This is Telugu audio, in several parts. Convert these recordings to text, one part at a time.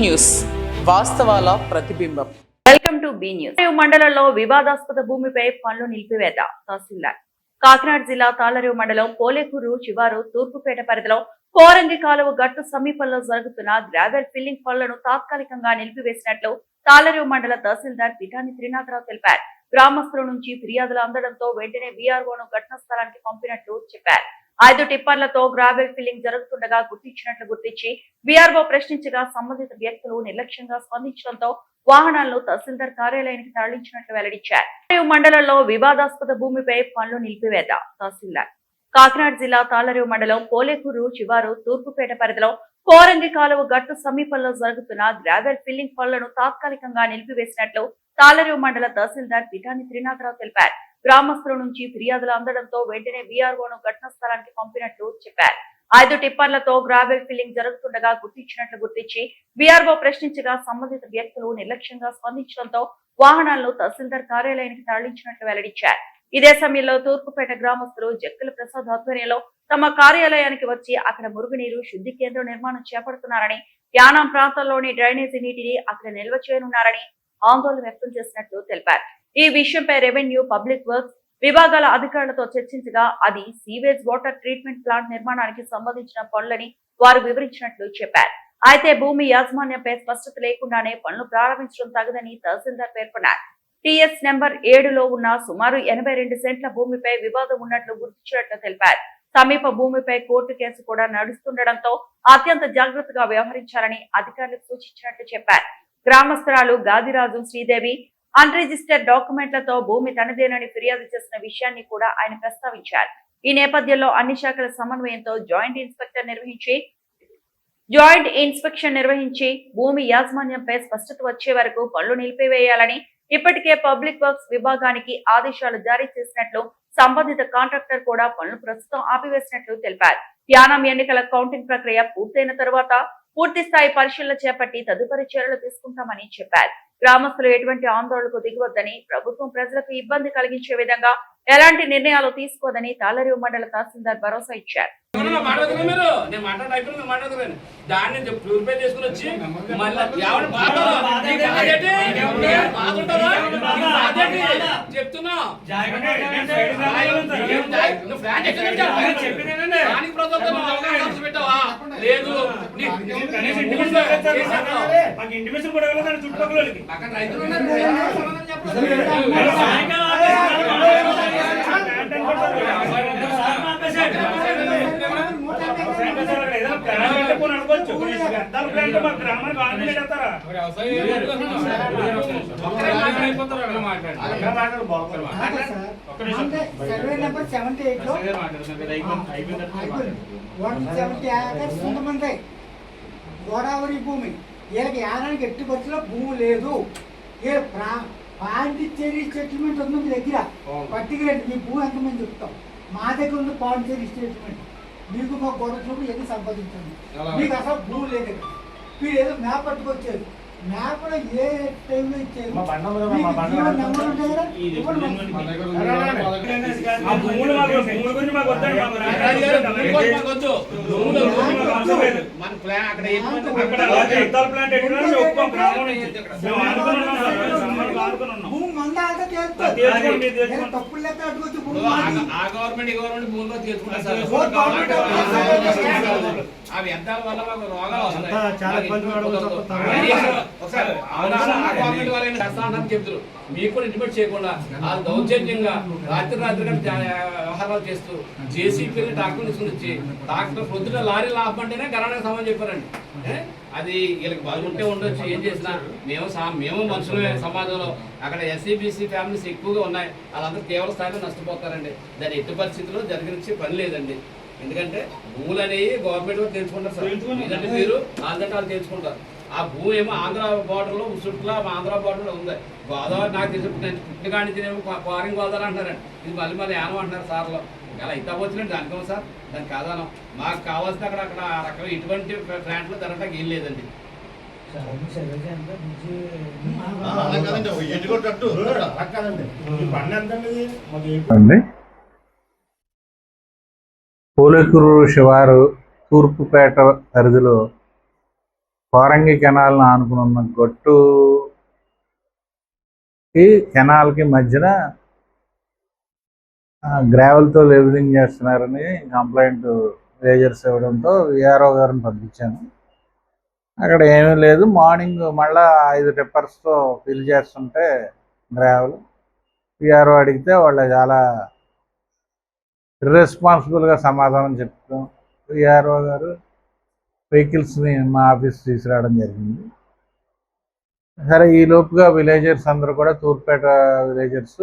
న్యూస్ వాస్తవాల ప్రతిబింబం. Welcome to be news. మండలంలో వివాదాస్పద భూమిపై పనులు నిలిపివేత. తహసీల్దార్ కాకినాడ జిల్లా తాళ్లరేవు మండలం పోలేకూరు శివారు తూర్పుపేట పరిధిలో కోరంగి కాలువ గట్టు సమీపంలో జరుగుతున్న గ్రావెల్ ఫిల్లింగ్ పనులను తాత్కాలికంగా నిలిపివేసినట్లు తాళ్లరేవు మండల తహసీల్దార్ పిఠాని త్రినాథరావు తెలిపారు. గ్రామస్తుల నుంచి ఫిర్యాదులు అందడంతో వెంటనే వీఆర్ఓను ఘటనా స్థలానికి పంపినట్లు చెప్పారు. 5 టిప్పర్లతో గ్రావెల్ ఫిల్లింగ్ జరుగుతుండగా గుర్తించి వీఆర్ఓ ప్రశ్నించగా సంబంధిత వ్యక్తులు నిర్లక్ష్యంగా స్పందించడంతో వాహనాలను తహసీల్దార్ కార్యాలయానికి తరలించినట్లు వెల్లడించారు. మండలంలో వివాదాస్పద భూమిపై పనులు నిలిపివేత. తహసీల్దార్ కాకినాడ జిల్లా తాళ్లరేవు మండలం పోలేకూరు శివారు తూర్పుపేట పరిధిలో కోరంగి కాలువ గట్టు సమీపంలో జరుగుతున్న గ్రావెల్ ఫిల్లింగ్ పనులను తాత్కాలికంగా నిలిపివేసినట్లు తాళ్లరేవు మండల తహసీల్దార్ పిఠాని త్రినాథరావు తెలిపారు. గ్రామస్తుల నుంచి ఫిర్యాదులు అందడంతో వెంటనే వీఆర్ఓను ఘటనా స్థలానికి పంపినట్లు చెప్పారు. 5 టిప్పర్లతో గ్రావెల్ ఫిల్లింగ్ జరుగుతుండగా గుర్తించి వీఆర్ఓ ప్రశ్నించగా సంబంధిత వ్యక్తులు నిర్లక్ష్యంగా స్పందించడంతో వాహనాలను తహసీల్దార్ కార్యాలయానికి తరలించినట్లు వెల్లడించారు. ఇదే సమయంలో తూర్పుపేట గ్రామస్తులు జక్కల ప్రసాద్ ఆధ్వర్యంలో తమ కార్యాలయానికి వచ్చి అక్కడ మురుగునీరు శుద్ధి కేంద్రం నిర్మాణం చేపడుతున్నారని, యానాం ప్రాంతంలోని డ్రైనేజీ నీటిని అక్కడ నిల్వ చేయనున్నారని ఆందోళన వ్యక్తం చేసినట్లు తెలిపారు. ఈ విషయంపై రెవెన్యూ, పబ్లిక్ వర్క్స్ విభాగాల అధికారులతో చర్చించగా అది సీవేజ్ వాటర్ ట్రీట్మెంట్ ప్లాంట్ నిర్మాణానికి సంబంధించిన పనులని వారు వివరించినట్లు చెప్పారు. అయితే భూమి యాజమాన్యంపై స్పష్టత లేకుండానే పనులు ప్రారంభించడం తగదని తహసీల్దార్ పేర్కొన్నారు. టీఎస్ నెంబర్ 7లో ఉన్న సుమారు 82 సెంట్ల భూమిపై వివాదం ఉన్నట్లు గుర్తించినట్లు తెలిపారు. సమీప భూమిపై కోర్టు కేసు కూడా నడుస్తుండటంతో అత్యంత జాగ్రత్తగా వ్యవహరించాలని అధికారులకు సూచించినట్లు చెప్పారు. గ్రామస్తురాలు గాదిరాజు శ్రీదేవి అన్రిజిస్టర్డ్ డాక్యుమెంట్లతో భూమి తనదేనని ఫిర్యాదు చేసిన విషయాన్ని కూడా ఆయన ప్రస్తావించారు. ఈ నేపథ్యంలో అన్ని శాఖల సమన్వయంతో జాయింట్ ఇన్స్పెక్షన్ నిర్వహించి భూమి యాజమాన్యంపై స్పష్టత వచ్చే వరకు పనులు నిలిపివేయాలని ఇప్పటికే పబ్లిక్ వర్క్స్ విభాగానికి ఆదేశాలు జారీ చేసినట్లు, సంబంధిత కాంట్రాక్టర్ కూడా పనులు ప్రస్తుతం ఆపివేసినట్లు తెలిపారు. యానాం ఎన్నికల కౌంటింగ్ ప్రక్రియ పూర్తయిన తరువాత పూర్తి స్థాయి పరిశీలన చేపట్టి తదుపరి చర్యలు తీసుకుంటామని చెప్పారు. గ్రామస్తులు ఎటువంటి ఆందోళనకు దిగవద్దని, ప్రభుత్వం ప్రజలకు ఇబ్బంది కలిగించే విధంగా ఎలాంటి నిర్ణయాలు తీసుకోదని తాళ్లరేవు మండల తహసీల్దార్ భరోసా ఇచ్చారు. సర్వే నెంబర్ 78లో 170 ఏకర్స్ ఉందమంది గోదావరి భూమి. వీళ్ళకి యానానికి ఎట్టి బస్సులో భూమి లేదు. పాండిచ్చేరి సెటిల్మెంట్ ఉంది మీ దగ్గర, పట్టికలండి మీ భూమి ఎంతమంది చెప్తాం. మా దగ్గర ఉంది పాండిచ్చేరి స్టేట్మెంట్. మీకు మా గొడవచ్చినప్పుడు ఎన్ని సంపాదించండి, మీకు అసలు భూమి లేదు. మీరు ఏదో మ్యాప్ పట్టుకొచ్చారు, మ్యాప్ కూడా ఏ టైంలో ఇచ్చారు. భూమి మంద తప్పులు లెక్క అట్టుకొచ్చి అవి వ్యర్థాల వల్ల మాకు రోగాలు చెప్తారు. మీకు కూడా ఇంటిమేట్ చేయకుండా వాళ్ళు దౌర్జన్యంగా రాత్రి వ్యవహారాలు చేస్తూ జేసీపీని డాక్టర్ తీసుకుని వచ్చి డాక్టర్ పొద్దున లారీ లాభమంటేనే గణానికి సమానం చెప్పారండి. అది వీళ్ళకి బాగుంటే ఉండొచ్చు, ఏం చేసినా మేము మనుషులమే సమాజంలో. అక్కడ ఎస్సీబీసీ ఫ్యామిలీస్ ఎక్కువగా ఉన్నాయి, వాళ్ళందరూ తీవ్ర స్థాయిలో నష్టపోతారండి. దాని ఎట్టి పరిస్థితుల్లో జరిగించే పని లేదండి. ఎందుకంటే భూములు అనేవి గవర్నమెంట్ వాళ్ళు తెలుసుకుంటారు సార్, లేదంటే మీరు ఆంధ్ర వాళ్ళు తెలుసుకుంటారు. ఆ భూమి ఏమో ఆంధ్ర బార్డర్లో చుట్టూ ఆంధ్ర బార్డర్లో ఉంది. గోదావరి నాకు తెలిసి పుట్టిన కానించినేమో ఫారిన్ గోదావరి అంటారండి, ఇది మళ్ళీ యానం అంటున్నారు సార్లో. ఇలా ఇంత వచ్చినట్టు దానికో సార్, దానికి కాదానం మాకు కావాల్సిన అక్కడ ఆ రకంగా ఇటువంటి ప్లాంట్లో జరగడానికి ఏం లేదండి. పోలేకూరు శివారు తూర్పుపేట పరిధిలో కోరంగి కెనాల్ని ఆనుకుని ఉన్న గట్టుకి కెనాల్కి మధ్యన గ్రావెల్తో లెవెలింగ్ చేస్తున్నారని కంప్లైంట్ విలేజర్స్ ఇవ్వడంతో విఆర్ఓ గారిని పంపించాను. అక్కడ ఏమీ లేదు. మార్నింగ్ మళ్ళీ 5 టిప్పర్స్తో ఫిల్ చేస్తుంటే గ్రావెల్ విఆర్ఓ అడిగితే వాళ్ళు చాలా ఇర్రెస్పాన్సిబుల్గా సమాధానం చెప్తాం. విఆర్ఓ గారు వెహికల్స్ని మా ఆఫీస్ తీసుకురావడం జరిగింది. సరే, ఈ లోపుగా విలేజర్స్ అందరూ కూడా తూర్పేట విలేజర్స్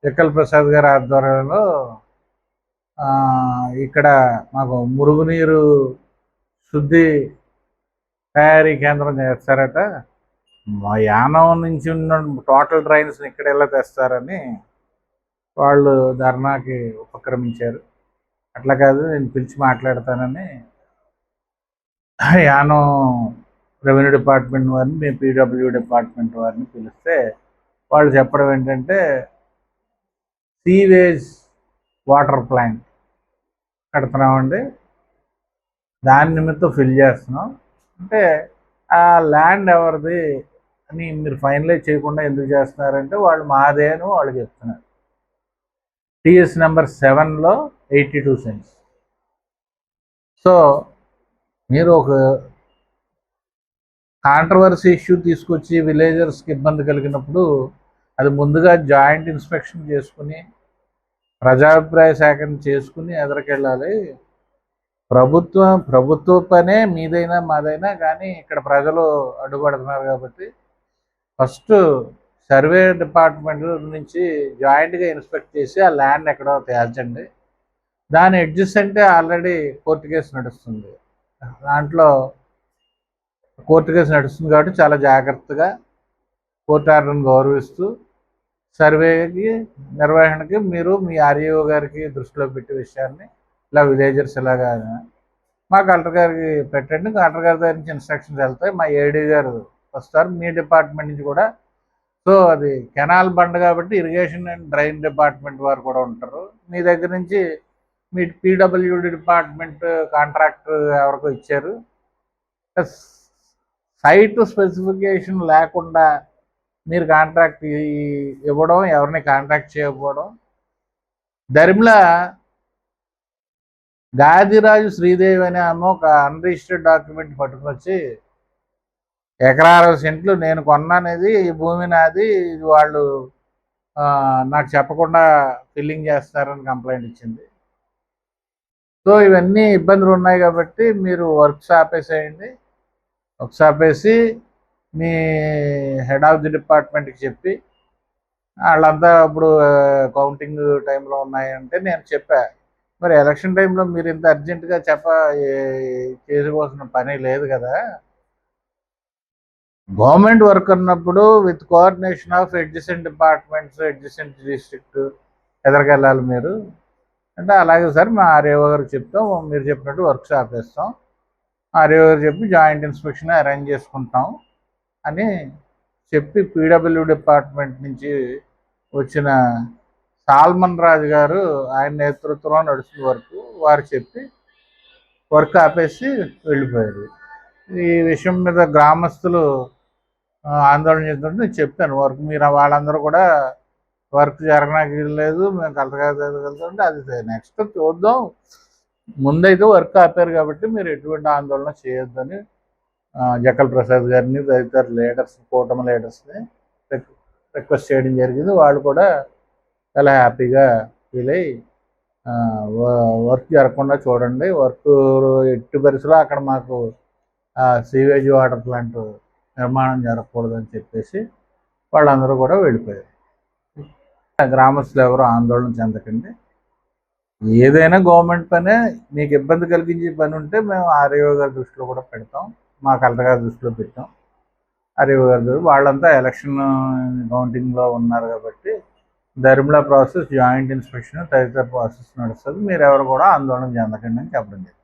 జక్కల్ ప్రసాద్ గారి ఆధ్వర్యంలో ఇక్కడ మాకు మురుగునీరు శుద్ధి తయారీ కేంద్రం చేస్తారట. మా యానం నుంచి ఉన్న టోటల్ డ్రైన్స్ని ఇక్కడ ఎలా తెస్తారని వాళ్ళు ధర్నాకి ఉపక్రమించారు. అట్లా కాదు, నేను పిలిచి మాట్లాడతానని యానం రెవెన్యూ డిపార్ట్మెంట్ వారిని, మేము పీడబ్ల్యూ డిపార్ట్మెంట్ వారిని పిలిస్తే వాళ్ళు చెప్పడం ఏంటంటే సీవేజ్ వాటర్ ప్లాంట్ కడుతున్నామండి, దాని నిమిత్తం ఫిల్ చేస్తున్నాం అంటే ఆ ల్యాండ్ ఎవరిది అని మీరు ఫైనలైజ్ చేయకుండా ఎందుకు చేస్తున్నారంటే వాళ్ళు మాదే అని వాళ్ళు చెప్తున్నారు. టీఎస్ నెంబర్ 7లో 82 సెంట్స్. సో మీరు ఒక కాంట్రవర్సీ ఇష్యూ తీసుకొచ్చి విలేజర్స్కి ఇబ్బంది కలిగినప్పుడు అది ముందుగా జాయింట్ ఇన్స్పెక్షన్ చేసుకుని ప్రజాభిప్రాయ సేకరణ చేసుకుని ఎదరికెళ్ళాలి. ప్రభుత్వ పనే మీదైనా మాదైనా, కానీ ఇక్కడ ప్రజలు అడ్డుపడుతున్నారు కాబట్టి ఫస్ట్ సర్వే డిపార్ట్మెంట్ నుంచి జాయింట్గా ఇన్స్పెక్ట్ చేసి ఆ ల్యాండ్ ఎక్కడో తేల్చండి. దాని అడ్జసెంటే ఆల్రెడీ కోర్టు కేసు నడుస్తుంది. దాంట్లో కోర్టు కేసు నడుస్తుంది కాబట్టి చాలా జాగ్రత్తగా కోర్టు ఆర్డర్ని గౌరవిస్తూ సర్వేకి నిర్వహణకి మీరు మీ ఆర్ఈఓ గారికి దృష్టిలో పెట్టే విషయాన్ని ఇలా విలేజర్స్ ఇలాగా మా కలెక్టర్ గారికి పెట్టండి. కలెక్టర్ గారి దగ్గర నుంచి ఇన్స్ట్రక్షన్స్ వెళ్తాయి, మా ఏడీ గారు వస్తారు, మీ డిపార్ట్మెంట్ నుంచి కూడా. సో అది కెనాల్ బండ్ కాబట్టి ఇరిగేషన్ అండ్ డ్రైన్ డిపార్ట్మెంట్ వారు కూడా ఉంటారు. మీ దగ్గర నుంచి మీ పీడబ్ల్యూడి డిపార్ట్మెంట్ కాంట్రాక్ట్ ఎవరికో ఇచ్చారు. సైట్ స్పెసిఫికేషన్ లేకుండా మీరు కాంట్రాక్ట్ ఇవ్వడం, ఎవరిని కాంట్రాక్ట్ చేయకపోవడం. దరిమిల గాదిరాజు శ్రీదేవి అనే ఆమె ఒక అన్రిజిస్టర్డ్ డాక్యుమెంట్ పట్టుకొచ్చి ఎకరా 60 సెంట్లు నేను కొన్నానేది, ఈ భూమి నాది, ఇది వాళ్ళు నాకు చెప్పకుండా ఫిల్లింగ్ చేస్తారని కంప్లైంట్ ఇచ్చింది. సో ఇవన్నీ ఇబ్బందులు ఉన్నాయి కాబట్టి మీరు వర్క్స్ ఆపేసేయండి. వర్క్స్ ఆపేసి మీ హెడ్ ఆఫ్ ది డిపార్ట్మెంట్కి చెప్పి, వాళ్ళంతా ఇప్పుడు కౌంటింగ్ టైంలో ఉన్నాయంటే నేను చెప్పా, మరి ఎలక్షన్ టైంలో మీరు ఇంత అర్జెంటుగా చేసుకోవాల్సిన పని లేదు కదా. గవర్నమెంట్ వర్క్ అన్నప్పుడు with coordination of adjacent departments, adjacent district ఎదరికెళ్ళాలి మీరు అంటే. అలాగే సార్, మా ఆర్ఏఓ గారికి చెప్తాం, మీరు చెప్పినట్టు వర్క్స్ ఆపేస్తాం, ఆర్ఏఓ గారు చెప్పి జాయింట్ ఇన్స్పెక్షన్ అరేంజ్ చేసుకుంటాం అని చెప్పి పీడబ్ల్యూ డిపార్ట్మెంట్ నుంచి వచ్చిన సాల్మన్ రాజు గారు, ఆయన నేతృత్వంలో నడుస్తున్న వర్క్, వారు చెప్పి వర్క్ ఆపేసి వెళ్ళిపోయారు. ఈ విషయం మీద గ్రామస్తులు ఆందోళన చేస్తుంటే నేను చెప్పాను, వర్క్ మీరు వాళ్ళందరూ కూడా వర్క్ జరగడానికి లేదు, మేము కలెక్టర్ అది నెక్స్ట్ చూద్దాం, ముందైతే వర్క్ ఆపారు కాబట్టి మీరు ఎటువంటి ఆందోళన చేయొద్దని జక్కల్ ప్రసాద్ గారిని తదితర లీడర్స్, కూటమి లీడర్స్ని రిక్వెస్ట్ చేయడం జరిగింది. వాళ్ళు కూడా చాలా హ్యాపీగా ఫీల్ అయ్యి వర్క్ జరగకుండా చూడండి, వర్క్ ఎట్టి పరిస్థితుల్లో అక్కడ మాకు సీవేజ్ వాటర్ ప్లాంట్ నిర్మాణం జరగకూడదని చెప్పేసి వాళ్ళందరూ కూడా వెళ్ళిపోయారు. గ్రామస్తులు ఎవరు ఆందోళన చెందకండి. ఏదైనా గవర్నమెంట్ పనే, మీకు ఇబ్బంది కలిగించే పని ఉంటే మేము ఆర్ఏఓ గారి దృష్టిలో కూడా పెడతాం, మా కలెక్టర్ గారి దృష్టిలో పెట్టాం. ఆర్ఏఓ గారి వాళ్ళంతా ఎలక్షన్ కౌంటింగ్లో ఉన్నారు కాబట్టి ధర్మిలా ప్రాసెస్, జాయింట్ ఇన్స్పెక్షన్ తదితర ప్రాసెస్ నడుస్తుంది, మీరు ఎవరు కూడా ఆందోళన చెందకండి అని చెప్పడం జరిగింది.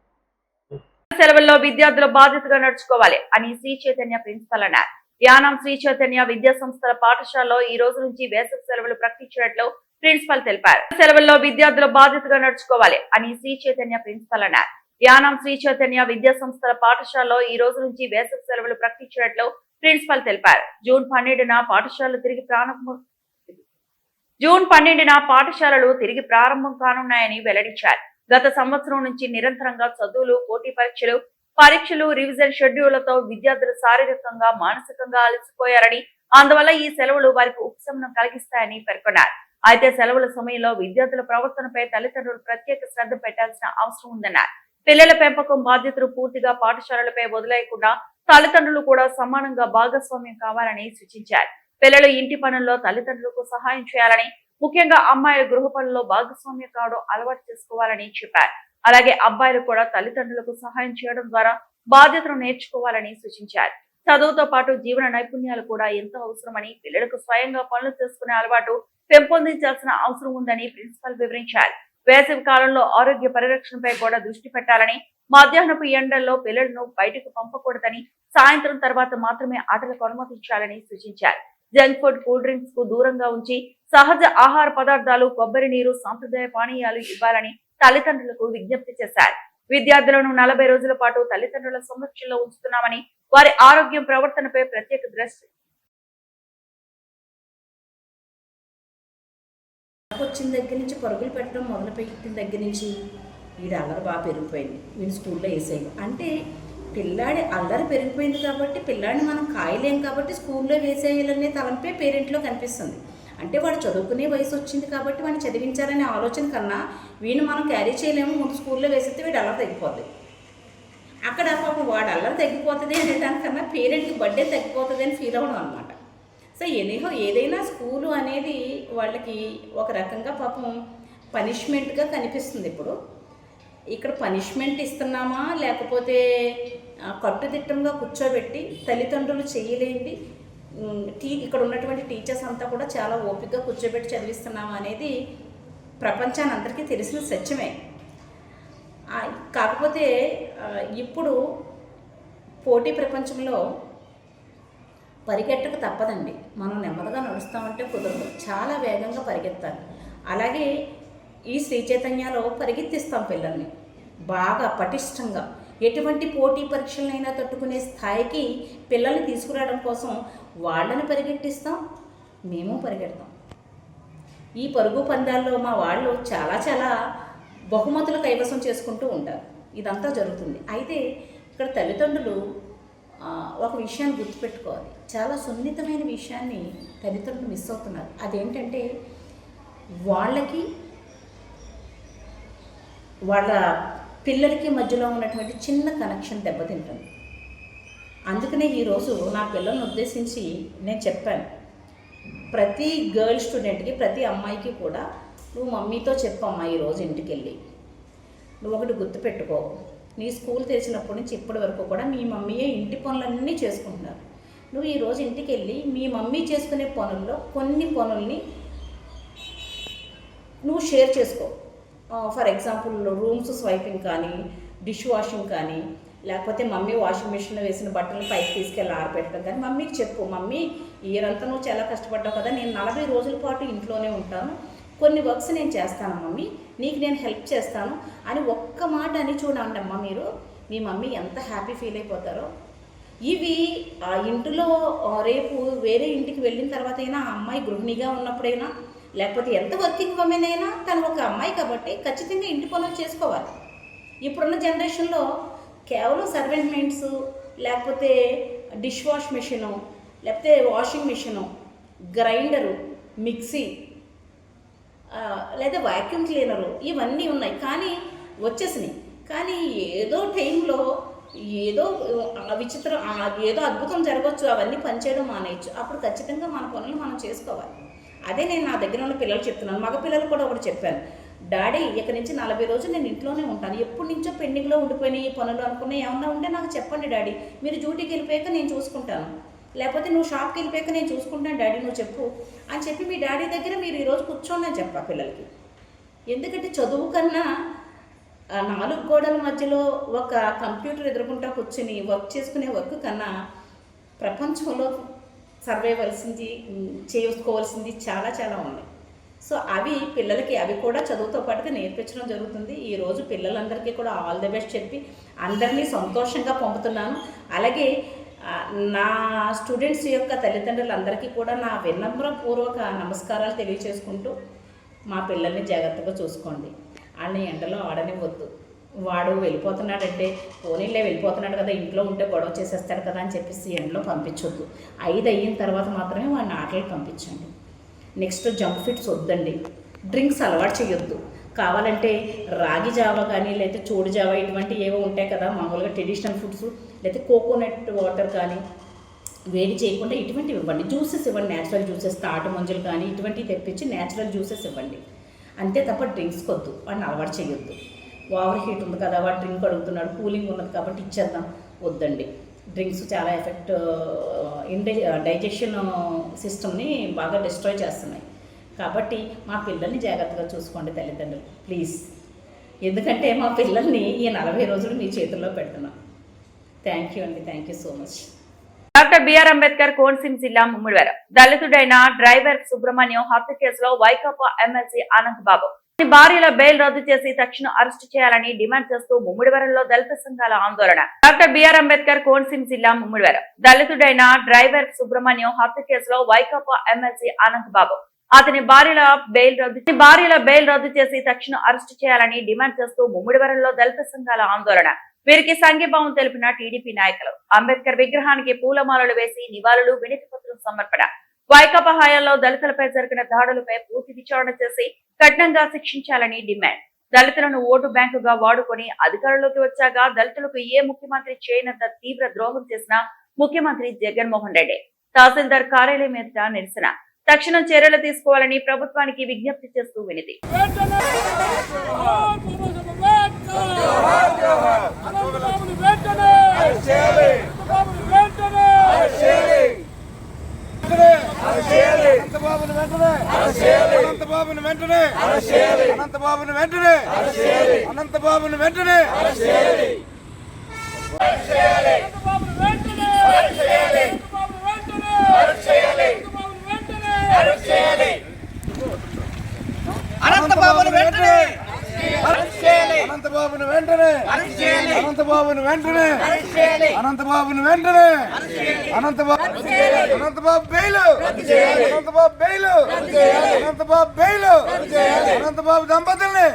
సెలవుల్లో విద్యార్థులు బాధ్యతగా నడుచుకోవాలి అని శ్రీ చైతన్య ప్రిన్సిపల్ అన్నారు. యానం శ్రీ చైతన్య విద్యా సంస్థల పాఠశాలలో ఈ రోజు నుంచి వేసవి సెలవులు ప్రకటించినట్లు ప్రిన్సిపల్ తెలిపారు. సెలవుల్లో విద్యార్థులు బాధ్యతగా నడుచుకోవాలి అని శ్రీ చైతన్య ప్రిన్సిపల్ అన్నారు. యానాం శ్రీ చైతన్య విద్యా సంస్థల పాఠశాలలో ఈ రోజు నుంచి వేసవి సెలవులు ప్రకటించినట్లు ప్రిన్సిపల్ తెలిపారు. జూన్ 12న పాఠశాలలు తిరిగి ప్రారంభం కానున్నాయని వెల్లడించారు. గత సంవత్సరం నుంచి నిరంతరంగా చదువులు, పోటీ పరీక్షలు, రివిజన్ షెడ్యూళ్లతో విద్యార్థులు శారీరకంగా, మానసికంగా అలసిపోయారని, అందువల్ల ఈ సెలవులు వారికి ఉపశమనం కలిగిస్తాయని పేర్కొన్నారు. అయితే సెలవుల సమయంలో విద్యార్థుల ప్రవర్తనపై తల్లిదండ్రులు ప్రత్యేక శ్రద్ధ పెట్టాల్సిన అవసరం ఉందన్నారు. పిల్లల పెంపకం బాధ్యతలు పూర్తిగా పాఠశాలలపై వదిలేయకుండా తల్లిదండ్రులు కూడా సమానంగా భాగస్వామ్యం కావాలని సూచించారు. పిల్లలు ఇంటి పనుల్లో తల్లిదండ్రులకు సహాయం చేయాలని, ముఖ్యంగా అమ్మాయిల గృహ పనుల్లో భాగస్వామ్యం కావడం అలవాటు చేసుకోవాలని చెప్పారు. అలాగే అబ్బాయిలు కూడా తల్లిదండ్రులకు సహాయం చేయడం ద్వారా బాధ్యతను నేర్చుకోవాలని సూచించారు. చదువుతో పాటు జీవన నైపుణ్యాలు కూడా ఎంతో అవసరమని, పిల్లలకు స్వయంగా పనులు చేసుకునే అలవాటు పెంపొందించాల్సిన అవసరం ఉందని ప్రిన్సిపల్ వివరించారు. వేసవి కాలంలో ఆరోగ్య పరిరక్షణపై కూడా దృష్టి పెట్టాలని, మధ్యాహ్నపు ఎండల్లో పిల్లలను బయటకు పంపకూడదని, సాయంత్రం తర్వాత మాత్రమే ఆటలకు అనుమతించాలని సూచించారు. జంక్ ఫుడ్, కూల్ డ్రింక్స్ కు దూరంగా ఉంచి సహజ ఆహార పదార్థాలు, కొబ్బరి నీరు, సాంప్రదాయ పానీయాలు ఇవ్వాలని తల్లిదండ్రులకు విజ్ఞప్తి చేశారు. విద్యార్థులను 40 రోజుల పాటు తల్లిదండ్రుల సంరక్షణలో ఉంచుతున్నామని, వారి ఆరోగ్యం, ప్రవర్తనపై ప్రత్యేక దృష్టి వచ్చిన దగ్గర నుంచి పరుగులు పెట్టడం మొదలుపెట్టిన దగ్గర నుంచి వీడు అల్లరి బాగా పెరిగిపోయింది, వీడు స్కూల్లో వేసేయం అంటే పిల్లాడి అల్లరి పెరిగిపోయింది కాబట్టి పిల్లాడిని మనం కాయలేం కాబట్టి స్కూల్లో వేసేయాలనే తలంపే పేరెంట్లో కనిపిస్తుంది. అంటే వాడు చదువుకునే వయసు వచ్చింది కాబట్టి వాడిని చదివించాలనే ఆలోచన కన్నా వీడిని మనం క్యారీ చేయలేము, ముందు స్కూల్లో వేసేస్తే వీడు అల్లరి తగ్గిపోతుంది. అక్కడ పాపం వాడు అల్లరి తగ్గిపోతుంది అనే దానికన్నా పేరెంట్కి బర్త్డే తగ్గిపోతుంది అని ఫీల్ అవ్వడం అనమాట. సో ఏదైనా స్కూలు అనేది వాళ్ళకి ఒక రకంగా పాపం పనిష్మెంట్గా కనిపిస్తుంది. ఇప్పుడు ఇక్కడ పనిష్మెంట్ ఇస్తున్నామా లేకపోతే కట్టుదిట్టంగా కూర్చోబెట్టి తల్లిదండ్రులు చేయలేండి, ఇక్కడ ఉన్నటువంటి టీచర్స్ అంతా కూడా చాలా ఓపికగా కూర్చోబెట్టి చదివిస్తున్నామా అనేది ప్రపంచాన్ని అందరికీ తెలిసిన సత్యమే. కాకపోతే ఇప్పుడు పోటీ ప్రపంచంలో పరిగెట్టక తప్పదండి. మనం నెమ్మదిగా నడుస్తామంటే కుదరదు, చాలా వేగంగా పరిగెత్తాలి. అలాగే ఈ శ్రీ చైతన్యలో పరిగెత్తిస్తాం పిల్లల్ని బాగా పటిష్టంగా. ఎటువంటి పోటీ పరీక్షలైనా తట్టుకునే స్థాయికి పిల్లల్ని తీసుకురావడం కోసం వాళ్ళని పరిగెట్టిస్తాం, మేము పరిగెడతాం. ఈ పరుగు పందాల్లో మా వాళ్ళు చాలా బహుమతులు కైవసం చేసుకుంటూ ఉంటారు. ఇదంతా జరుగుతుంది. అయితే ఇక్కడ తల్లిదండ్రులు ఒక విషయాన్ని గుర్తుపెట్టుకోవాలి. చాలా సున్నితమైన విషయాన్ని తల్లిదండ్రులు మిస్ అవుతున్నారు. అదేంటంటే వాళ్ళ పిల్లలకి మధ్యలో ఉన్నటువంటి చిన్న కనెక్షన్ దెబ్బతింటుంది. అందుకనే ఈరోజు నా పిల్లల్ని ఉద్దేశించి నేను చెప్పాను, ప్రతి గర్ల్ స్టూడెంట్కి, ప్రతి అమ్మాయికి కూడా నువ్వు మమ్మీతో చెప్పమ్మా ఈరోజు ఇంటికి వెళ్ళి, నువ్వు ఒకటి గుర్తుపెట్టుకో, నీ స్కూల్ తెరిచినప్పటి నుంచి ఇప్పటి వరకు కూడా మీ మమ్మీయే ఇంటి పనులన్నీ చేసుకుంటున్నారు. నువ్వు ఈరోజు ఇంటికి వెళ్ళి మీ మమ్మీ చేసుకునే పనుల్లో కొన్ని పనుల్ని నువ్వు షేర్ చేసుకో. ఫర్ ఎగ్జాంపుల్ రూమ్స్ స్వైపింగ్ కానీ, డిష్ వాషింగ్ కానీ, లేకపోతే మమ్మీ వాషింగ్ మిషన్లో వేసిన బట్టలు పైకి తీసుకెళ్ళి ఆరబెట్టడం కానీ మమ్మీకి చెప్పు, మమ్మీ ఇయరంతా నువ్వు చాలా కష్టపడ్డావు కదా, నేను 40 రోజుల పాటు ఇంట్లోనే ఉంటాను, కొన్ని వర్క్స్ నేను చేస్తాను మమ్మీ, నీకు నేను హెల్ప్ చేస్తాను అని ఒక్క మాట అని చూడండి అమ్మ, మీరు మీ మమ్మీ ఎంత హ్యాపీ ఫీల్ అయిపోతారో. ఇవి ఆ ఇంటిలో రేపు వేరే ఇంటికి వెళ్ళిన తర్వాత అయినా ఆ అమ్మాయి గృహిణిగా ఉన్నప్పుడైనా లేకపోతే ఎంత వర్కింగ్ ఉమెన్ అయినా తను ఒక అమ్మాయి కాబట్టి ఖచ్చితంగా ఇంటి పనులు చేసుకోవాలి. ఇప్పుడున్న జనరేషన్లో కేవలం సర్వెంట్ మెయిడ్స్, లేకపోతే డిష్ వాష్ మిషను, లేకపోతే వాషింగ్ మిషను, గ్రైండరు, మిక్సీ, లేదా వాక్యూమ్ క్లీనరు ఇవన్నీ ఉన్నాయి కానీ వచ్చేసినాయి. కానీ ఏదో టైంలో ఏదో విచిత్రం, ఏదో అద్భుతం జరగవచ్చు, అవన్నీ పనిచేయడం మానేయచ్చు. అప్పుడు ఖచ్చితంగా మన పనులు మనం చేసుకోవాలి. అదే నేను నా దగ్గర ఉన్న పిల్లలు చెప్తున్నాను. మగ పిల్లలు కూడా ఒకటి చెప్పాను, డాడీ ఇక్కడి నుంచి 40 రోజులు నేను ఇంట్లోనే ఉంటాను, ఎప్పటి నుంచో పెండింగ్లో ఉండిపోయినాయి ఈ పనులు అనుకున్నా ఏమన్నా ఉంటే నాకు చెప్పండి డాడీ, మీరు డ్యూటీకి వెళ్ళిపోయాక నేను చూసుకుంటాను, లేకపోతే నువ్వు షాప్కి వెళ్ళిపోయాక నేను చూసుకుంటాను డాడీ, నువ్వు చెప్పు అని చెప్పి మీ డాడీ దగ్గర మీరు ఈరోజు కూర్చోండి అని చెప్పా పిల్లలకి. ఎందుకంటే చదువు కన్నా 4 గోడల మధ్యలో ఒక కంప్యూటర్ ఎదుర్కొంటా కూర్చొని వర్క్ చేసుకునే వర్క్ కన్నా ప్రపంచంలో సర్వైవల్సింది చేసుకోవాల్సింది చాలా ఉంది. సో అవి పిల్లలకి అవి కూడా చదువుతో పాటుగా నేర్పించడం జరుగుతుంది. ఈరోజు పిల్లలందరికీ కూడా ఆల్ ది బెస్ట్ చెప్పి అందరినీ సంతోషంగా పంపుతున్నాను. అలాగే నా స్టూడెంట్స్ యొక్క తల్లిదండ్రులందరికీ కూడా నా వినమ్రపూర్వక నమస్కారాలు తెలియచేసుకుంటూ మా పిల్లల్ని జాగ్రత్తగా చూసుకోండి. వాళ్ళని ఎండలో ఆడనివ్వద్దు. వాడు వెళ్ళిపోతున్నాడంటే పోనీలే వెళ్ళిపోతున్నాడు కదా, ఇంట్లో ఉంటే గొడవ చేసేస్తాడు కదా అని చెప్పేసి ఎండలో పంపించొద్దు. 5 అయిన తర్వాత మాత్రమే వాడిని ఆటలకు పంపించండి. నెక్స్ట్ జంప్ ఫిట్స్ వద్దండి. డ్రింక్స్ అలవాటు చేయొద్దు. కావాలంటే రాగి జావా కానీ లేకపోతే చోడు జావా ఇటువంటి ఏవో ఉంటాయి కదా మామూలుగా ట్రెడిషనల్ ఫుడ్స్, లేకపోతే కోకోనట్ వాటర్ కానీ వేడి చేయకుండా ఇటువంటివి ఇవ్వండి. జ్యూసెస్ ఇవ్వండి, న్యాచురల్ జ్యూసెస్, తాటి మంజులు కానీ ఇటువంటివి తెప్పించి న్యాచురల్ జ్యూసెస్ ఇవ్వండి. అంతే తప్ప డ్రింక్స్ వద్దు, వాడిని అలవాటు చేయొద్దు. ఓవర్ హీట్ ఉంది కదా, వాడు డ్రింక్ అడుగుతున్నాడు, కూలింగ్ ఉన్నది కాబట్టి ఇచ్చేద్దాం, వద్దండి. డ్రింక్స్ చాలా ఎఫెక్ట్ డైజెషన్ సిస్టమ్ని బాగా డిస్ట్రాయ్ చేస్తున్నాయి. కాబట్టి మా పిల్లల్ని జాగ్రత్తగా చూసుకోండి తల్లిదండ్రులు ప్లీజ్. ఎందుకంటే మా పిల్లల్ని ఈ 40 రోజులు మీ చేతుల్లో పెడుతున్నాం. థ్యాంక్ యూ అండి, thank you so much. Doctor BR Ambedkar Konaseema జిల్లా ముమ్మిడివరం దళితుడైన డ్రైవర్ సుబ్రహ్మణ్యం హత్య కేసులో వైకాపా ఎమ్మెల్సీ అనంత్ బాబు భార్యల బెయిల్ రద్దు చేసి తక్షణం అరెస్టు చేయాలని డిమాండ్ చేస్తూ ముమ్మిడివరంలో దళిత సంఘాల ఆందోళన. డాక్టర్ బిఆర్ అంబేద్కర్ కోనసీమ జిల్లా ముమ్మిడివరం దళితుడైన డ్రైవర్ సుబ్రహ్మణ్యం హత్య కేసులో వైకాపా ఎమ్మెల్సీ అనంత్ బాబు అతని భార్యల బెయిల్ రద్దు చేసి తక్షణం అరెస్టు చేయాలని డిమాండ్ చేస్తూ ముమ్మిడివరంలో దళిత సంఘాల ఆందోళన. వీరికి సంఘీభావం తెలిపిన టీడీపీ నాయకులు అంబేద్కర్ విగ్రహానికి పూలమాలలు వేసి నివాళులు, వినతి పత్రం సమర్పణ. వైకాపా హయాంలో దళితులపై జరిగిన దాడులపై పూర్తి విచారణ చేసి కఠినంగా శిక్షించాలని డిమాండ్. దళితులను ఓటు బ్యాంకుగా వాడుకొని అధికారంలోకి వచ్చాక దళితులకు ఏ ముఖ్యమంత్రి చేయనంత తీవ్ర ద్రోహం చేసిన ముఖ్యమంత్రి జగన్మోహన్ రెడ్డి. తహసీల్దార్ కార్యాలయం ఎదుట నిరసన. తక్షణం చర్యలు తీసుకోవాలని ప్రభుత్వానికి విజ్ఞప్తి చేస్తూ వినతి. అనంతబాబును వెంటనే అనంతబాబును వెంటనే అనంతబాబును వెంటనే అనంతబాబును వెంటనే Ananthababu bail Ananthababu bail Ananthababu bail Ananthababu దంపతుల్ని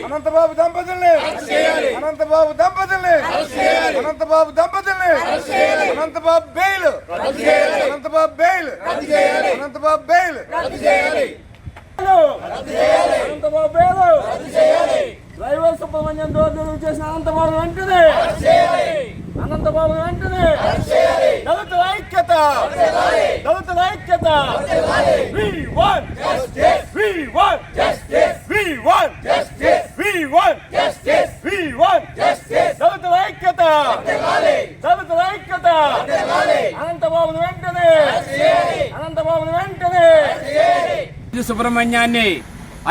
అనంతబాబు దంపతుల్ని అనంతబాబు దంపతుల్ని అనంతబాబు దంపతుల్ని Ananthababu bail Ananthababu bail Ananthababu bail driver Subrahmanyam దోషులు చేసిన అనంతబాబు వెంటనే అనంతబాబు వెంటనే దళితుల ఐక్యత దళితుల ఐక్యత We want justice. We want justice. We want justice. We want justice. We want justice. దళితుల ఐక్యత దళితుల ఐక్యత అనంతబాబు వెంటనే అనంతబాబు వెంటనే సుబ్రహ్మణ్యాన్ని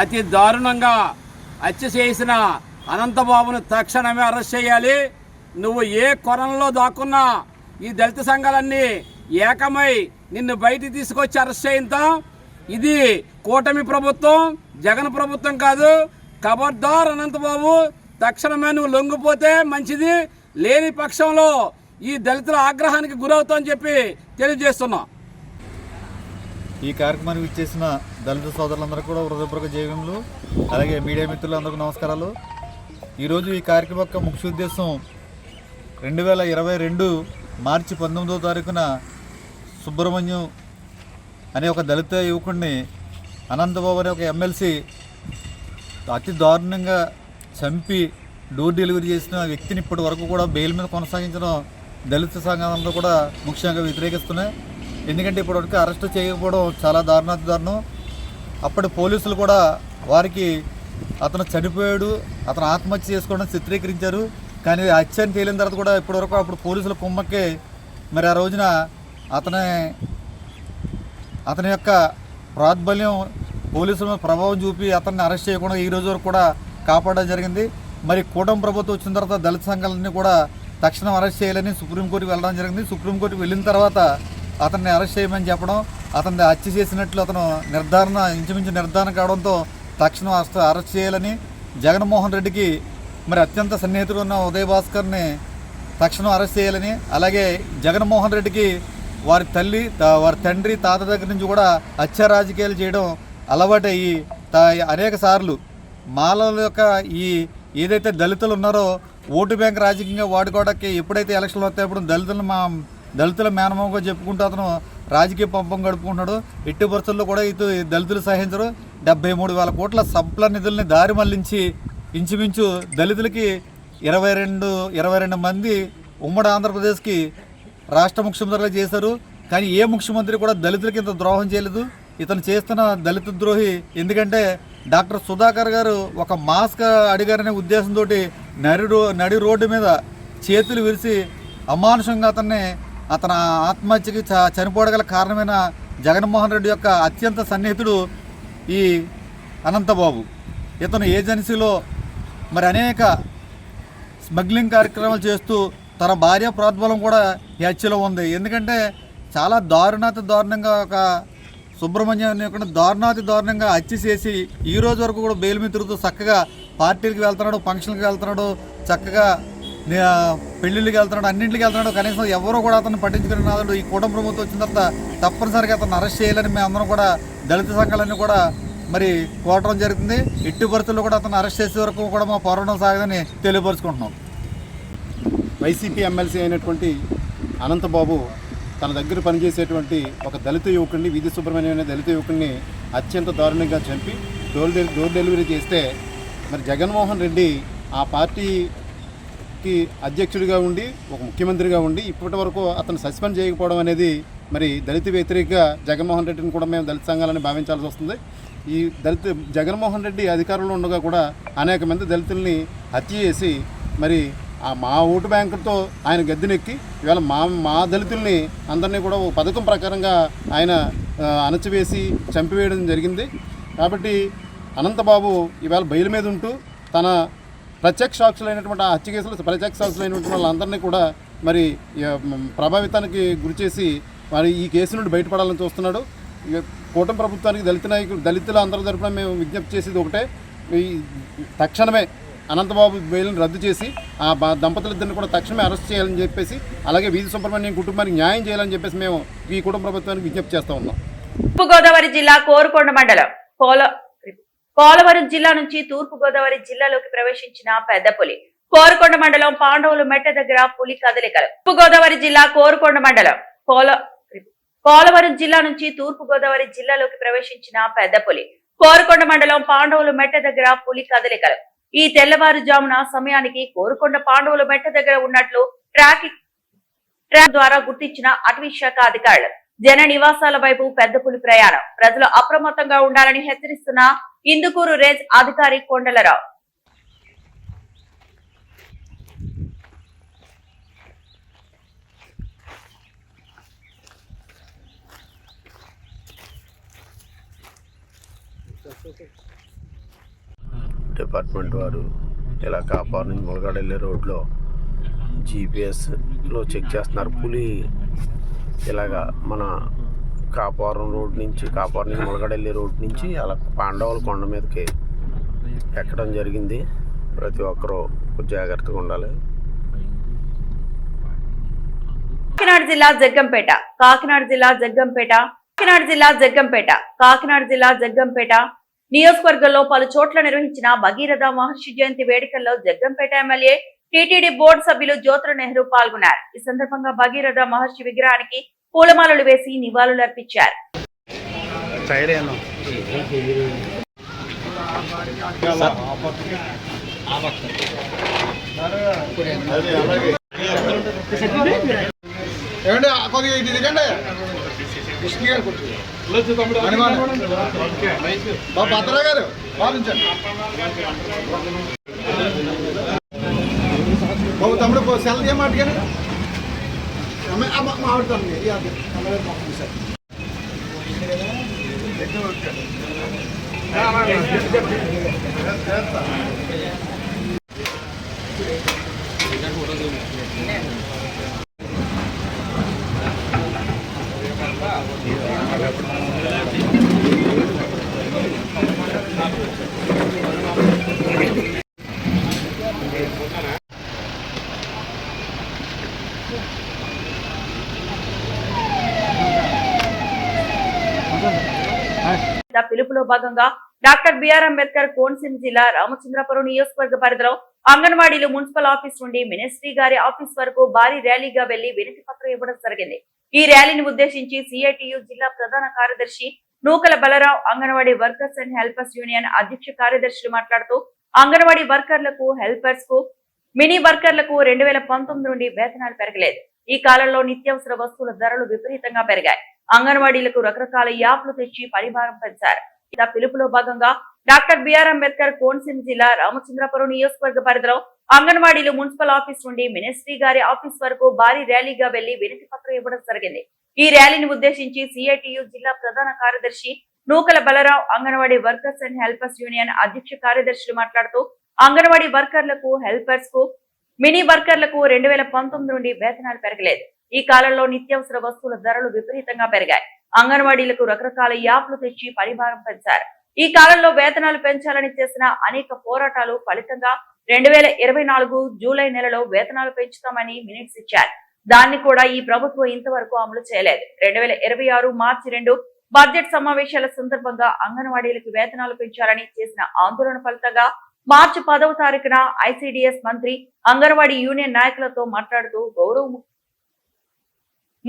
అతి దారుణంగా హత్య చేసిన అనంతబాబును తక్షణమే అరెస్ట్ చేయాలి. నువ్వు ఏ కొరంలో దాక్కున్నా ఈ దళిత సంఘాలన్నీ ఏకమై నిన్ను బయటికి తీసుకొచ్చి అరెస్ట్ చేయిద్దాం. ఇది కూటమి ప్రభుత్వం, జగన్ ప్రభుత్వం కాదు. ఖబర్దార్ అనంతబాబు, తక్షణమే నువ్వు లొంగిపోతే మంచిది, లేని పక్షంలో ఈ దళితుల ఆగ్రహానికి గురవుతామని చెప్పి తెలియజేస్తున్నాం. ఈ కార్యక్రమానికి ఇచ్చేసిన దళిత సోదరులందరూ కూడా హృదయపూర్వక జయములు, అలాగే మీడియా మిత్రులందరికీ నమస్కారాలు. ఈరోజు ఈ కార్యక్రమం యొక్క ముఖ్య ఉద్దేశం 2022 మార్చి 19వ తారీఖున సుబ్రహ్మణ్యం అనే ఒక దళిత యువకుడిని అనంతబాబు అనే ఒక ఎమ్మెల్సీ అతి దారుణంగా చంపి డోర్ డెలివరీ చేసిన వ్యక్తిని ఇప్పటి వరకు కూడా బెయిల్ మీద కొనసాగించడం దళిత సంఘాలందరూ కూడా ముఖ్యంగా వ్యతిరేకిస్తున్నాయి. ఎందుకంటే ఇప్పటివరకు అరెస్ట్ చేయకపోవడం చాలా దారుణం. అప్పటి పోలీసులు కూడా వారికి అతను చనిపోయాడు, అతను ఆత్మహత్య చేసుకోవడం చిత్రీకరించారు. కానీ హత్య అని తేలిన తర్వాత కూడా ఇప్పటివరకు అప్పుడు పోలీసుల కుమ్మక్కే మరి ఆ రోజున అతని యొక్క ప్రాద్బల్యం పోలీసుల ప్రభావం చూపి అతన్ని అరెస్ట్ చేయకుండా ఈ రోజు వరకు కూడా కాపాడడం జరిగింది. మరి కూటమి ప్రభుత్వం వచ్చిన తర్వాత దళిత సంఘాలన్నీ కూడా తక్షణం అరెస్ట్ చేయాలని సుప్రీంకోర్టుకి వెళ్ళడం జరిగింది. సుప్రీంకోర్టుకి వెళ్ళిన తర్వాత అతన్ని అరెస్ట్ చేయమని చెప్పడం, అతన్ని హత్య చేసినట్లు అతను ఇంచుమించు నిర్ధారణ కావడంతో తక్షణం అరెస్ట్ చేయాలని, జగన్మోహన్ రెడ్డికి మరి అత్యంత సన్నిహితుడు ఉన్న ఉదయ్ భాస్కర్ని తక్షణం అరెస్ట్ చేయాలని, అలాగే జగన్మోహన్ రెడ్డికి వారి తండ్రి తాత దగ్గర నుంచి కూడా హత్య రాజకీయాలు చేయడం అలవాటయ్యి అనేక సార్లు మాలల యొక్క ఏదైతే దళితులు ఉన్నారో ఓటు బ్యాంక్ రాజకీయంగా వాడుకోవడానికి ఎప్పుడైతే ఎలక్షన్లు వస్తాయప్పుడు దళితుల మేనమామగా చెప్పుకుంటూ అతను రాజకీయ పంపం గడుపుకుంటున్నాడు. ఎట్టి పరిస్థితుల్లో కూడా దళితులు సహించరు. 73,000 కోట్ల సంపల నిధుల్ని దారి మళ్లించి ఇంచుమించు దళితులకి 22 మంది ఉమ్మడి ఆంధ్రప్రదేశ్కి రాష్ట్ర ముఖ్యమంత్రులుగా చేశారు. కానీ ఏ ముఖ్యమంత్రి కూడా దళితులకి ఇంత ద్రోహం చేయలేదు. ఇతను చేస్తున్న దళిత ద్రోహి. ఎందుకంటే డాక్టర్ సుధాకర్ గారు ఒక మాస్క్ అడిగారనే ఉద్దేశంతో నడి రోడ్డు మీద చేతులు విరిచి అమానుషంగా అతని ఆత్మహత్యకి చనిపోవగల కారణమైన జగన్మోహన్ రెడ్డి యొక్క అత్యంత సన్నిహితుడు ఈ అనంతబాబు. ఇతను ఏజెన్సీలో మరి అనేక స్మగ్లింగ్ కార్యక్రమాలు చేస్తూ తన భార్య ప్రోద్బలం కూడా ఈ హత్యలో ఉంది. ఎందుకంటే చాలా దారుణంగా ఒక సుబ్రహ్మణ్యం దారుణంగా హత్య చేసి ఈ రోజు వరకు కూడా బెయిల్ మీద తిరుగుతూ చక్కగా పార్టీలకు వెళ్తున్నాడు, ఫంక్షన్కి వెళ్తున్నాడు, చక్కగా పెళ్ళిళ్ళకి వెళ్తున్నాడు, అన్నింటికి వెళ్తున్నాడు. కనీసం ఎవరో కూడా అతను పట్టించుకునే నాదుడు. ఈ కూటమి ప్రభుత్వం వచ్చిన తర్వాత తప్పనిసరిగా అతను అరెస్ట్ చేయాలని మేమందరం కూడా దళిత సంఘాలన్నీ కూడా మరి కోరడం జరుగుతుంది. ఎట్టి పరిస్థితుల్లో కూడా అతను అరెస్ట్ చేసే వరకు కూడా మా పోరాటం సాగదని తెలియపరుచుకుంటున్నాం. వైసీపీ ఎమ్మెల్సీ అయినటువంటి అనంతబాబు తన దగ్గర పనిచేసేటువంటి ఒక దళిత యువకుడిని, వీధి సుబ్రహ్మణ్యం అనే దళిత యువకుడిని అత్యంత దారుణంగా చంపి డోర్ డెలివరీ చేస్తే మరి జగన్మోహన్ రెడ్డి ఆ పార్టీకి అధ్యక్షుడిగా ఉండి ఒక ముఖ్యమంత్రిగా ఉండి ఇప్పటి వరకు అతను సస్పెండ్ చేయకపోవడం అనేది మరి దళిత వ్యతిరేకంగా జగన్మోహన్ రెడ్డిని కూడా మేము దళిత సంఘాలని భావించాల్సి వస్తుంది. ఈ జగన్మోహన్ రెడ్డి అధికారంలో ఉండగా కూడా అనేక మంది దళితుల్ని హత్య చేసి మరి మా ఓటు బ్యాంకులతో ఆయన గద్దెనెక్కి ఇవాళ మా దళితుల్ని అందరినీ కూడా ఒక పథకం ప్రకారంగా ఆయన అణచివేసి చంపివేయడం జరిగింది. కాబట్టి అనంతబాబు ఇవాళ బెయిల్ మీద ఉంటూ తన ప్రత్యక్ష సాక్షులైనటువంటి ఆ హత్య కేసులో ప్రత్యక్ష సాక్షులైనటువంటి వాళ్ళందరినీ కూడా మరి ప్రభావితానికి గురిచేసి మరి ఈ కేసు నుండి బయటపడాలని చూస్తున్నాడు. కూటమి ప్రభుత్వానికి దళితుల అందరి తరపున మేము విజ్ఞప్తి చేసేది ఒకటే, ఈ తక్షణమే అనంతబాబు బెయిల్ని రద్దు చేసి ఆ దంపతులిద్దరిని కూడా తక్షణమే అరెస్ట్ చేయాలని చెప్పేసి, అలాగే వీధి సుబ్రహ్మణ్యం కుటుంబానికి న్యాయం చేయాలని చెప్పేసి మేము ఈ కుటుంబ ప్రభుత్వానికి విజ్ఞప్తి చేస్తూ ఉన్నాం. తూర్పుగోదావరి జిల్లా కోరుకొండ మండలం పోలవరం జిల్లా నుంచి తూర్పుగోదావరి జిల్లాలోకి ప్రవేశించిన పెద్ద పులి. కోరుకొండ మండలం పాండవులు మెట్ట దగ్గర పులి కదలికలు. తూర్పుగోదావరి జిల్లా కోరుకొండ మండలం పోలవరం జిల్లా నుంచి తూర్పుగోదావరి జిల్లాలోకి ప్రవేశించిన పెద్ద పులి. కోరుకొండ మండలం పాండవులు మెట్ట దగ్గర పులి కదలికలు. ఈ తెల్లవారుజామున సమయానికి కోరుకొండ పాండవులు మెట్ట దగ్గర ఉన్నట్లు ట్రాక్ ద్వారా గుర్తించిన అటవీ శాఖ అధికారులు. జన నివాసాల వైపు పెద్ద పులి ప్రయాణం. ప్రజలు అప్రమత్తంగా ఉండాలని హెచ్చరిస్తున్న ఇందుకూరు రేంజ్ అధికారి కొండలరావు. డిపార్ట్మెంట్ వారు ఇలా కాపాడు నుంచి ములగాడ వెళ్ళే రోడ్లో జీపీఎస్లో చెక్ చేస్తున్నారు. పులి ఇలాగా మన కాపురం నుంచి ములగాడ వెళ్ళే రోడ్ నుంచి అలా పాండవుల కొండ మీదకి ఎక్కడం జరిగింది. ప్రతి ఒక్కరూ జాగ్రత్తగా ఉండాలి. కాకినాడ జిల్లా జగ్గంపేట నియోజకవర్గంలో పలు చోట్ల నిర్వహించిన భగీరథ మహర్షి జయంతి వేడుకల్లో జగ్గంపేట ఎమ్మెల్యే టీటీడీ బోర్డు సభ్యులు జ్యోతుల నెహ్రూ పాల్గొన్నారు. ఈ సందర్భంగా భగీరథ మహర్షి విగ్రహానికి పూలమాలలు వేసి నివాళులు అర్పించారు. భద్రా గారు భావించండి బాబు తమ్ముడు సెల్ చేయమాటగానే మాట్లాడుతాను. పిలుపులో భాగంగా డాక్టర్ బిఆర్ అంబేద్కర్ కోనసీమ జిల్లా రామచంద్రపురం నియోజకవర్గ పరిధిలో అంగన్వాడీలు మున్సిపల్ ఆఫీస్ నుండి మినిస్ట్రీ గారి ఆఫీస్ వరకు భారీ ర్యాలీగా వెళ్లి వినతి పత్రం ఇవ్వడం జరిగింది. ఈ ర్యాలీని ఉద్దేశించి సిఐటియు జిల్లా ప్రధాన కార్యదర్శి Nookala Balarao, anganwadi workers and helpers union అధ్యక్ష కార్యదర్శులు మాట్లాడుతూ అంగన్వాడీ వర్కర్లకు, హెల్పర్స్ కు, మినీ వర్కర్లకు 2019 నుండి వేతనాలు పెరగలేదు. ఈ కాలంలో నిత్యావసర వస్తువుల ధరలు విపరీతంగా పెరిగాయి. అంగన్వాడీలకు రకరకాల యాప్లు తెచ్చి పరిభారం పెంచారు. పిలుపులో భాగంగా డాక్టర్ బిఆర్ అంబేద్కర్ కోనసీమ జిల్లా రామచంద్రపురం నియోజకవర్గ పరిధిలో అంగన్వాడీలు మున్సిపల్ ఆఫీస్ నుండి మినిస్ట్రీ గారి ఆఫీస్ వరకు భారీ ర్యాలీగా వెళ్లి వినతి పత్రం ఇవ్వడం జరిగింది. ఈ ర్యాలీని ఉద్దేశించి సిఐటియు జిల్లా ప్రధాన కార్యదర్శి Nookala Balarao, anganwadi workers and helpers union అధ్యక్ష కార్యదర్శులు మాట్లాడుతూ అంగన్వాడీ వర్కర్లకు, హెల్పర్స్ కు, మినీ వర్కర్లకు 2019 నుండి వేతనాలు పెరగలేదు. ఈ కాలంలో నిత్యావసర వస్తువుల ధరలు విపరీతంగా పెరిగాయి. అంగన్వాడీలకు రకరకాల యాప్లు తెచ్చి పరిభారం పెంచారు. ఈ కాలంలో వేతనాలు పెంచాలని చేసిన అనేక పోరాటాలు ఫలితంగా 2024 జూలై నెలలో వేతనాలు పెంచుతామని మినిట్స్ ఇచ్చారు. దాన్ని కూడా ఈ ప్రభుత్వం ఇంతవరకు అమలు చేయలేదు. 2026 మార్చి 2 బడ్జెట్ సమావేశాల సందర్భంగా అంగన్వాడీలకు వేతనాలు పెంచాలని చేసిన ఆందోళన ఫలితంగా మార్చి 10వ తారీఖున ఐసిడిఎస్ మంత్రి అంగన్వాడీ యూనియన్ నాయకులతో మాట్లాడుతూ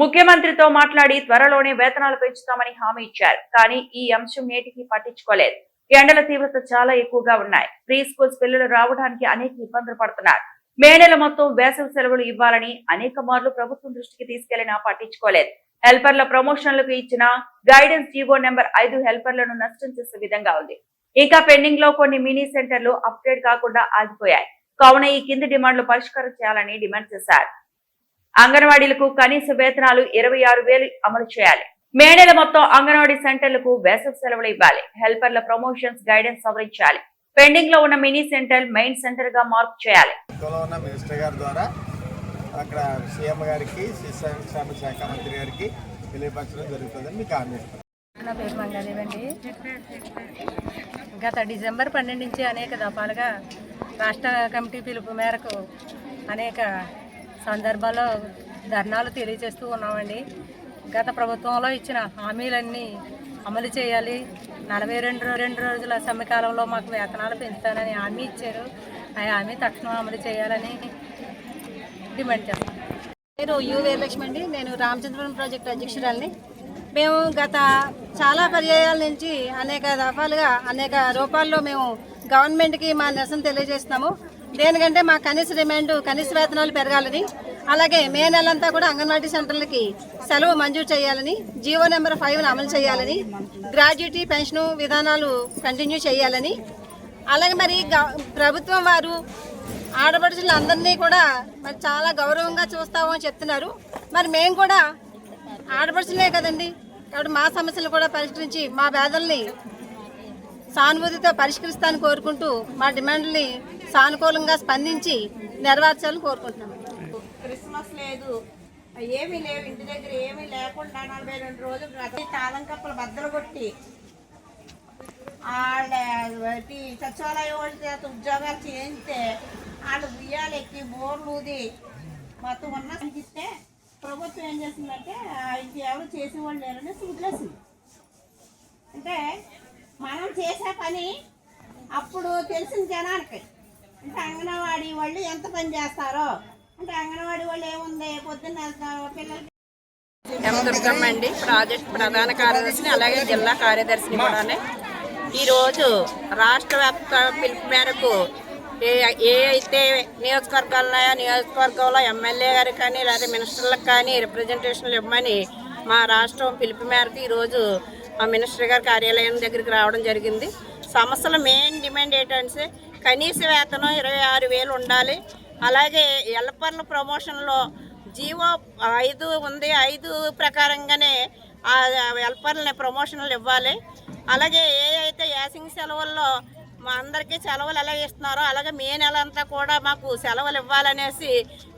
ముఖ్యమంత్రితో మాట్లాడి త్వరలోనే వేతనాలు పెంచుతామని హామీ ఇచ్చారు. కానీ ఈ అంశం నేటికి పట్టించుకోలేదు. ఎండల తీవ్రత చాలా ఎక్కువగా ఉన్నాయి. ప్రీ స్కూల్స్ పిల్లలు రావడానికి అనేక ఇబ్బందులు పడుతున్నారు. మే నెల మొత్తం వేసవి సెలవులు ఇవ్వాలని అనేక మార్లు ప్రభుత్వం దృష్టికి తీసుకెళ్లినా పట్టించుకోలేదు. హెల్పర్ల ప్రమోషన్లకు ఇచ్చిన గైడెన్స్ జీవో నెంబర్ 5 హెల్పర్లను నష్టం చేసే విధంగా ఉంది. ఇంకా పెండింగ్ లో కొన్ని మినీ సెంటర్లు అప్డేట్ కాకుండా ఆగిపోయాయి. కావున ఈ కింది డిమాండ్లు పరిష్కారం చేయాలని డిమాండ్ చేశారు. అంగన్వాడీలకు కనీస వేతనాలు 26,000 అమలు చేయాలి. మే నెల మొత్తం అంగన్వాడీ సెంటర్లకు వేసవి సెలవులు ఇవ్వాలి. హెల్పర్ల ప్రమోషన్స్ గైడెన్స్ సవరించాలి. పెండింగ్ లో ఉన్న మినీ సెంటర్ మెయిన్ సెంటర్ గా మార్పు చేయాలి. మినిస్టర్ గారి ద్వారా అక్కడ సీఎం గారికి, శిశు సంక్షేమ శాఖ మంత్రి గారికి తెలియపరచడం జరుగుతుందని మీకు హామీ ఇస్తాను. నా పేరు మంగాదేవి అండి. గత డిసెంబర్ 12 నుంచి అనేక దఫాలుగా రాష్ట్ర కమిటీ పిలుపు మేరకు అనేక సందర్భాల్లో ధర్నాలు తెలియజేస్తూ ఉన్నామండి. గత ప్రభుత్వంలో ఇచ్చిన హామీలన్నీ అమలు చేయాలి. 42 రోజుల సమ్మెకాలంలో మాకు వేతనాలు పెంచుతానని హామీ ఇచ్చారు. ఆ హామీ తక్షణం అమలు చేయాలని డిమాండ్ చేస్తాను. నేను వీరలక్ష్మి అండి. నేను రామచంద్రపురం ప్రాజెక్టు అధ్యక్షురాలిని. మేము గత చాలా పర్యాయాల నుంచి అనేక దఫాలుగా అనేక రూపాల్లో మేము గవర్నమెంట్కి మా నిరసన తెలియజేస్తున్నాము. దేనికంటే మా కనీస డిమాండ్ కనీస వేతనాలు పెరగాలని, అలాగే మే నెలంతా కూడా అంగన్వాడీ సెంటర్లకి సెలవు మంజూరు చేయాలని, జీవో నెంబర్ 5ను అమలు చేయాలని, గ్రాడ్యుయేటీ పెన్షన్ విధానాలు కంటిన్యూ చేయాలని, అలాగే మరి ప్రభుత్వం వారు ఆడపడుచులందరినీ కూడా మరి చాలా గౌరవంగా చూస్తామని చెప్తున్నారు. మరి మేము కూడా ఆడపడుచులే కదండి, కాబట్టి మా సమస్యలు కూడా పరిష్కరించి మా బాధల్ని సానుభూతితో పరిష్కరిస్తానని కోరుకుంటూ మా డిమాండ్ని సానుకూలంగా స్పందించి నెరవేర్చాలని కోరుకుంటున్నాం. క్రిస్మస్ లేదు, ఏమీ లేవు, ఇంటి దగ్గర ఏమీ లేకుండా 42 రోజులు ప్రతి తాళం కప్పలు బద్దలు కొట్టి వాళ్ళ సచివాలయం వాళ్ళ చేత ఉద్యోగాలు చేయిస్తే వాళ్ళు ఉయ్యాలు ఎక్కి బోర్లు ఊది మొత్తం ఉన్న అనిపిస్తే ప్రభుత్వం ఏం చేసిందంటే ఇది ఎవరు చేసేవాళ్ళు లేరని వదిలేసింది. అంటే మనం చేసే పని అప్పుడు తెలిసిన జనానికి, అంటే అంగన్వాడీ వాళ్ళు ఎంత పని చేస్తారో, అంటే అంగన్వాడీ వాళ్ళు ఏముంది పొద్దున్న పిల్లలకి. దుర్గమ్మ అండి, ప్రాజెక్ట్ ప్రధాన కార్యదర్శిని, అలాగే జిల్లా కార్యదర్శిని కూడానే. ఈరోజు రాష్ట్ర వ్యాప్త పిలుపు మేరకు ఏ అయితే నియోజకవర్గాలు ఉన్నాయో నియోజకవర్గంలో ఎమ్మెల్యే గారికి కానీ లేదా మినిస్టర్లకు కానీ రిప్రజెంటేషన్లు ఇవ్వమని మా రాష్ట్రం పిలుపు మేరకు ఈరోజు మా మినిస్టర్ గారి కార్యాలయం దగ్గరికి రావడం జరిగింది. సమస్యల మెయిన్ డిమాండ్ ఏంటంటే కనీస వేతనం 26,000 ఉండాలి. అలాగే హెల్పర్ల ప్రమోషన్లో జీవో 5 ఉంది, 5 ప్రకారంగానే ఆ హెల్పర్లని ప్రమోషన్లు ఇవ్వాలి. అలాగే ఏ అయితే యాసింగ్ సెలవుల్లో మా అందరికీ సెలవులు ఎలా ఇస్తున్నారో అలాగే మే నెల అంతా కూడా మాకు సెలవులు ఇవ్వాలనేసి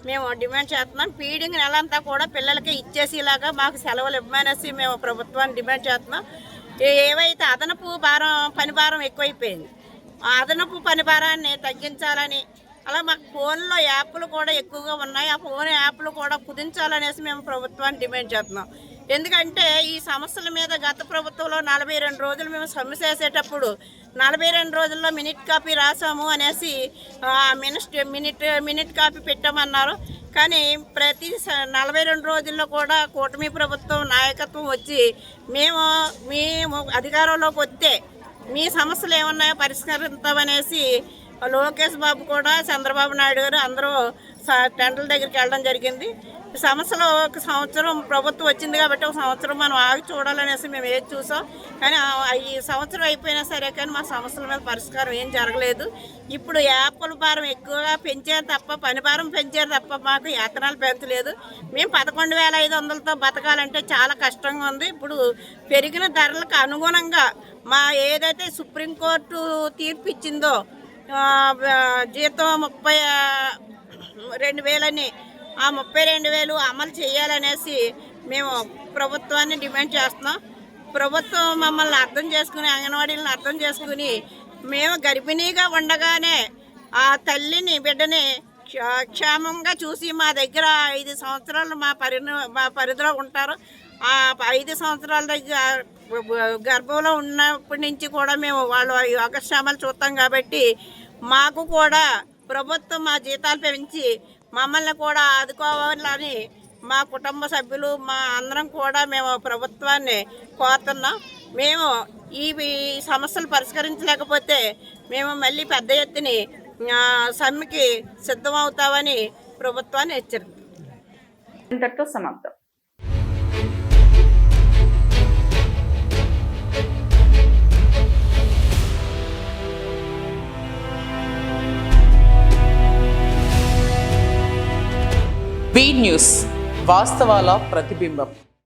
మేము డిమాండ్ చేస్తున్నాం. ఫీడింగ్ నెల అంతా కూడా పిల్లలకి ఇచ్చేసేలాగా మాకు సెలవులు ఇవ్వమనేసి మేము ప్రభుత్వాన్ని డిమాండ్ చేస్తున్నాం. ఏవైతే అదనపు పని భారం ఎక్కువైపోయింది, ఆ అదనపు పని భారాన్ని తగ్గించాలని, అలా మాకు ఫోన్లో యాప్లు కూడా ఎక్కువగా ఉన్నాయి, ఆ ఫోన్ యాప్లు కూడా కుదించాలనేసి మేము ప్రభుత్వాన్ని డిమాండ్ చేస్తున్నాం. ఎందుకంటే ఈ సమస్యల మీద గత ప్రభుత్వంలో 42 రోజులు మేము సమ్మె చేసేటప్పుడు 42 రోజుల్లో మినిట్ కాపీ రాసాము అనేసి మినిట్ కాపీ పెట్టామన్నారు. కానీ ప్రతి 42 రోజుల్లో కూడా కూటమి ప్రభుత్వం నాయకత్వం వచ్చి మేము అధికారంలోకి వస్తే మీ సమస్యలు ఏమన్నాయో పరిష్కరిస్తామనేసి లోకేష్ బాబు కూడా చంద్రబాబు నాయుడు గారు అందరూ టెండర్ల దగ్గరికి వెళ్ళడం జరిగింది. సమస్యలు ఒక సంవత్సరం ప్రభుత్వం వచ్చింది కాబట్టి ఒక సంవత్సరం మనం ఆగి చూడాలనేసి మేము ఏది చూసాం. కానీ ఈ సంవత్సరం అయిపోయినా సరే కానీ మా సమస్యల మీద పరిష్కారం ఏం జరగలేదు. ఇప్పుడు యాప్ల భారం ఎక్కువగా పెంచారు తప్ప, పని భారం పెంచారు తప్ప మాకు వేతనాలు పెంచలేదు. మేము 11,500తో బతకాలంటే చాలా కష్టంగా ఉంది. ఇప్పుడు పెరిగిన ధరలకు అనుగుణంగా మా ఏదైతే సుప్రీంకోర్టు తీర్పు ఇచ్చిందో జీతం 32,000 అని, ఆ 32,000 అమలు చేయాలనేసి మేము ప్రభుత్వాన్ని డిమాండ్ చేస్తున్నాం. ప్రభుత్వం మమ్మల్ని అర్థం చేసుకుని, అంగన్వాడీలను అర్థం చేసుకుని, మేము గర్భిణీగా ఉండగానే ఆ తల్లిని బిడ్డని క్షేమంగా చూసి మా దగ్గర 5 సంవత్సరాలు మా పరిధిలో ఉంటారు. ఆ 5 సంవత్సరాల దగ్గర గర్భంలో ఉన్నప్పటి నుంచి కూడా మేము వాళ్ళు యోగక్షేమాలు చూస్తాం కాబట్టి మాకు కూడా ప్రభుత్వం మా జీతాలు పెంచి మమ్మల్ని కూడా ఆదుకోవాలని మా కుటుంబ సభ్యులు మా అందరం కూడా మేము ప్రభుత్వాన్ని కోరుతున్నాం. మేము ఈ సమస్యలు పరిష్కరించలేకపోతే మేము మళ్ళీ పెద్ద ఎత్తున సమ్మెకి సిద్ధమవుతామని ప్రభుత్వాన్ని హెచ్చరిస్తాం. ఇంతటితో సమాప్తం. బీ న్యూస్, వాస్తవాల ప్రతిబింబం.